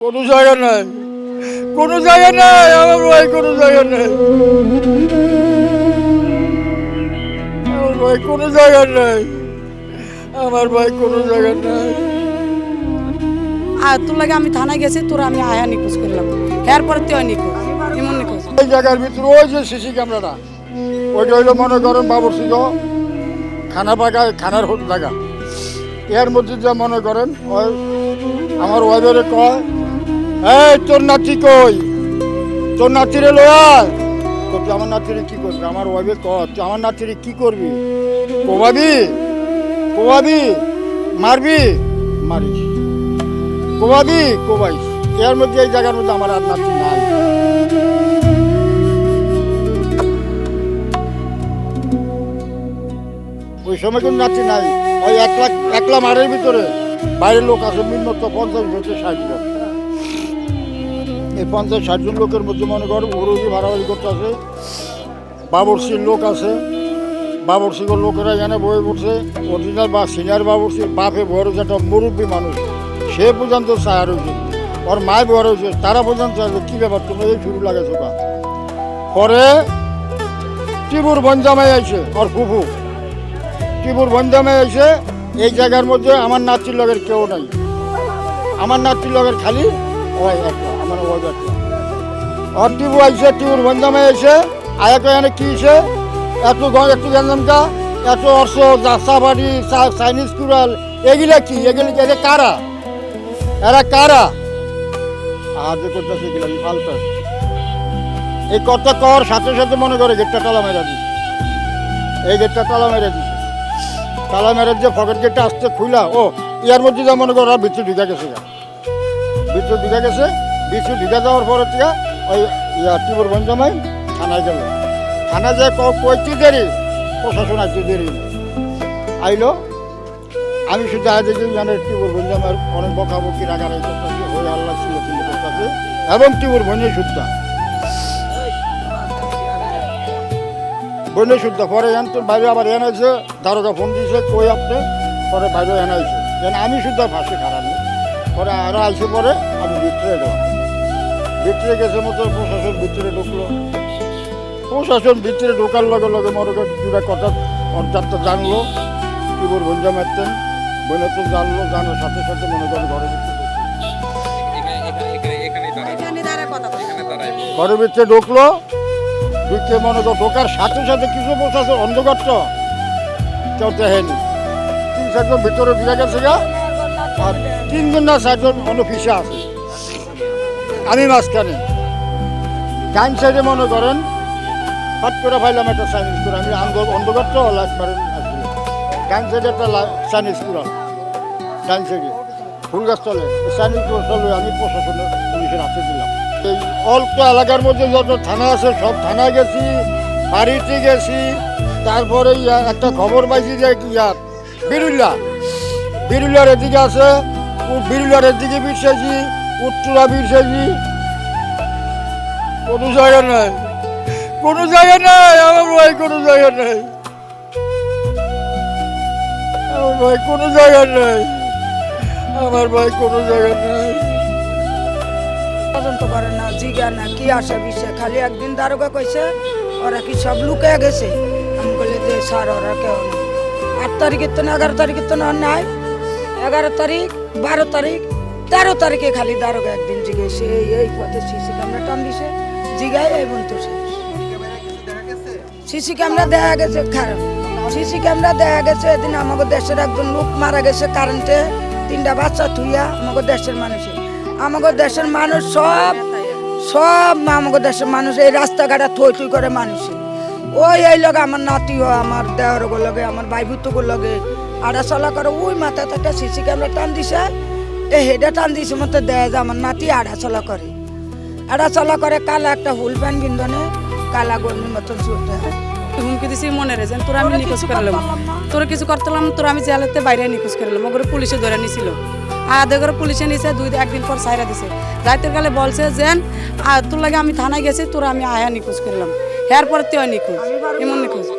কোনো জায়গা নাই, কোনো জায়গা নাই, আমার ভাই কোনো জায়গা নাই, আমার ভাই কোনো জায়গা নাই, আমার ভাই কোনো জায়গা নাই। আর তোর লাগে আমি থানায় গেছি, তোর আমি আয়া নিখোঁজ করলাম, এরপরে তুই নিখোঁজ, এমন নিখোঁজ। এই জায়গার ভিতরে ওই যে সিসি ক্যামেরাটা, ওইটা হইলো মনে করেন বাবুরসিংহ খানা পাকায় খানার জায়গা। এর মধ্যে যা মনে করেন ওই আমার ওয়াইফেরে কয়, এই তোর নাতি কই, তোর নাতিরে লয়। তুই আমার নাতিরে কি করবি? আমার ওয়াইফে কয়, তুই আমার নাতিরে কি করবি? কোবাবি, কোবাবি, মারবি, মারিস, কোবাবি, কোবাইস। এর মধ্যে এই জায়গার মধ্যে আমার আর নাতি নাই। ওই সময় কিন্তু নাতি নাই। ওই একলা মাঠের ভিতরে বাইরের লোক আছে মিনিমাম 50 থেকে 60 জন। এই 50-60 জন লোকের মধ্যে মনে করো ওরুজি ভাড়াবাড়ি করতে আছে, বাবরসির লোক আছে, বাবরসির লোকেরা এখানে বয়ে পড়ছে। অরিজিনাল বা সিনিয়র বাবরসির বাপে বড় যেটা মুরব্বী মানুষ, সে পর্যন্ত চায় রয়েছে, ওর মায় বড় হয়েছে, তারা পর্যন্ত চাইছে কী ব্যাপার তোমরা এই শুরু লাগাইছো বা। পরে টিপুর বঞ্জামাই আছে, ওর ফুফু টিপুর বঞ্জামাই আছে। এই জায়গার মধ্যে আমার নাতির লগের কেউ নাই, আমার নাতির লগের খালি ওই একটা, আমার ওই একটা। আর টিপু আইসে, টিপুর বঞ্জামাই এসে আয়াকে এনে কি এসে একটু গঞ্জামটা এত অর্থ চাবাড়ি চাইনিজ কুড়াল এগুলা কি, এগুলো এদের কারা, এরা কারা আহার্য করতেছে এগুলো ফালতে। এই কথা কর সাথে সাথে মনে করে গেটটা তালা মেরা দিস, এই গেটটা তালা মেরে দিস, তালা মেরে যে ফকেট গেটটা আসতে খুইলা ও ইয়ার মধ্যে যা মনে করো ভিতরে ঢুকে গেছে, ভিতরে ঢুকে গেছে। ভিতরে ঢুকে যাওয়ার পরে থেকে ওই টিপুর বঞ্জামাই থানায় গেল। থানা যে কয়েকটি দেরি প্রশাসন আসতে দেরি আইলো। আমি শুধু আয় দেখি জানে টিপুর বঞ্জামার অনেক বকাবকি রাগারাগি করতেছে, ওই আল্লাহ ছিল করতেছে এবং টিপুর বঞ্জাই শুদ্ধা বন্যে শুদ্ধ। পরে তো বাইরে আবার এনেছে, দারোগা ফোন দিয়েছে কই আপনি, পরে বাইরে এনেছে যেন আমি শুদ্ধ ফাঁসে খারাপনি। পরে আরও আইসে পরে আমি ভিতরে গেলাম, ভিতরে গেছে মতো প্রশাসন ভিতরে ঢুকলো। প্রশাসন ভিতরে ঢোকার লগে লগে মনে করেন দুটা কথা অর্থাৎ জানলো টিপুর বঞ্জা মারতেন, বন্যাতেন জানলো, জানার সাথে সাথে মনে করেন ঘরের ভিতরে ঘরের ভিতরে ঢুকলো। ঢুকে মনে করো ঢোকার সাথে সাথে কিছু প্রশাসন অন্ধকার তো কেউ দেখেনি। 3-4 জন ভিতরে ঢুকে গেছে গা, আর 3 জন না 4 জন অনফিসে আছে, আমি মাঝখানে। ডাইন সাইডে মনে করেন হট করে ফাইলাম একটা চাইনিজ কুড়াল, আমি অন্ধকার তো লাইট মারেন আসলে। ডাইন সাইডে একটা চাইনিজ কুড়াল, ডাইন সাইডে ফুল গাছ চলে, চাইনিজ কুড়াল আমি প্রশাসনের পুলিশের হাতে দিলাম। এই অল্প এলাকার মধ্যে যত থানা আছে সব থানায় গেছি, বাড়িতে গেছি। তারপরে একটা খবর পাইছি যে বিরুল্লার এদিকে আছে, বিরুল্লার এদিকে বিরছেছি, উত্তরা বিরছেছি। কোনো জায়গা নাই, কোনো জায়গা নাই, আমার ভাই কোনো জায়গা নাই, আমার ভাই কোনো জায়গা নাই, আমার ভাই কোনো জায়গা নাই। তদন্ত করে না, জিগা না কি আসে বিষয়, খালি একদিন দারোগা কইছে ওরা কি সব লুকে গেছে। আমি বলি যে স্যার ওরা কেউ নেই। 8 তারিখের তো না, 11 তারিখের তো না নাই, 11 তারিখ, 12 তারিখ, 13 তারিখে খালি দারোগা একদিন জিগেছে এই পথে সিসি ক্যামেরা টান দিছে, জিগায় এই বলতো সিসি ক্যামেরা দেখা গেছে খারাপ, সিসি ক্যামেরা দেখা গেছে এদিন আমাদের দেশের একজন লোক মারা গেছে কারেন্টে, 3টা বাচ্চা থুইয়া। আমাদের দেশের মানুষের, আমাদের দেশের মানুষ সব সব আমাদের দেশের মানুষ এই রাস্তাঘাটে থই থই করে মানুষ। ওই এই লগে আমার নাতিও, আমার দেওয়ার লগে, আমার ভাই ভুতুর লগে আড়া চলা করে। ওই মাথা একটা সিসি ক্যামেরা টান দিছে, এই হেডে টান দিছে মতো দেয় যে আমার নাতি আড়া চলা করে, আড়া চলা করে। কালা একটা হুল প্যান্ট বিন্দনে, কালা গর্মির মতন চলতে হয়। হুমকি দিছি মনে রেছেন তোর আমি নিখোঁজ করলাম, তোর কিছু করতাম তোর আমি জেলাতে বাইরে নিখোঁজ করলাম। ওগুলো পুলিশে ধরে নিছিল, আধে করে পুলিশে নিছে, 2-1 দিন পর সাইরা দিছে। যাইতে গেলে বলছে যে তোর লাগে আমি থানায় গেছি, তোর আমি আয়া নিখোঁজ করলাম, এরপরে তুই নিখোঁজ, এমন নিখোঁজ।